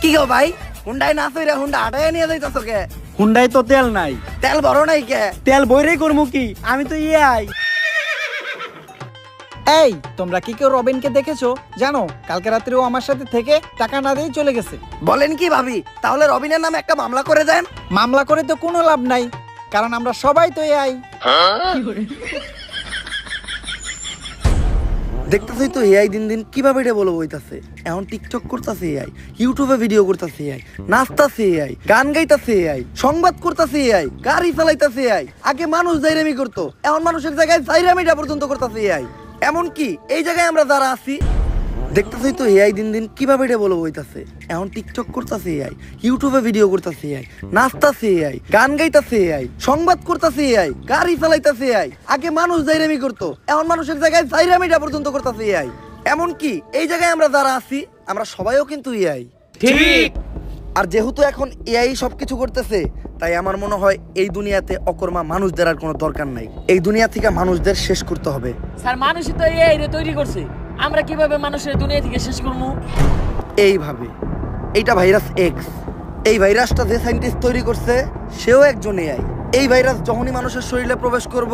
কি গো ভাই, হুন্ডায় না সইরা হুন্ডা আটায় নিয়ে যাইতাছ কে? হুন্ডাই তো তেল নাই। তেল বড় নাই কে? তেল বইরেই করবো কি, আমি তো ইয়াই। এই তোমরা কি কেউ রবিনকে দেখেছো? জানো কালকে রাত্রে ও আমার সাথে থেকে টাকা না দিয়ে চলে গেছে। বলেন কি ভাবি, তাহলে রবিনের নামে একটা মামলা করে দেন। মামলা করে তো কোনো লাভ নাই, কারণ আমরা সবাই তো এআই। দেখতেছই তো এআই দিন দিন কিভাবে এটা বলে বইতাছে। এখন টিকটক করতেছে এআই, ইউটিউবে ভিডিও করতেছে এআই, নাচতাছে এআই, গান গাইতাছে এআই, সংবাদ করতেছে এআই, গাড়ি চালাইতাছে এআই। আগে মানুষ জাইরামি করতো, এখন মানুষের জায়গায় জাইরামিটা পর্যন্ত করতেছে এআই। এমন কি এই জায়গায় আমরা যারা আছি, দেখতেছই তো এআই দিন দিন কিভাবে এটা বলে বইতাছে। এখন টিকটক করতেছে এআই, ইউটিউবে ভিডিও করতেছে এআই, নাচতাছে এআই, গান গাইতাছে এআই, সংবাদ করতেছে এআই, গাড়ি চালাইতাছে এআই। আগে মানুষ জাইরামি করতো, এখন মানুষের জায়গায় জাইরামিটা পর্যন্ত করতেছে এআই। এমন কি এই জায়গায় আমরা যারা আছি, আমরা সবাইও কিন্তু এআই। ঠিক। আর যেহেতু এখন এআই সবকিছু করতেছে, তাই আমার মনে হয় এই দুনিয়াতে অকর্মা মানুষদের আর কোনো দরকার নাই। এই দুনিয়া থেকে মানুষদের শেষ করতে হবে। স্যার মানুষই তো এই রে তৈরি করছে, আমরা কিভাবে মানুষের দুনিয়া থেকে শেষ করবো? এইভাবে, এইটা ভাইরাস এক্স। এই ভাইরাসটা যে সাইন্টিস্ট তৈরি করছে সেও একজন এআই। এই ভাইরাস যখনই মানুষের শরীরে প্রবেশ করব,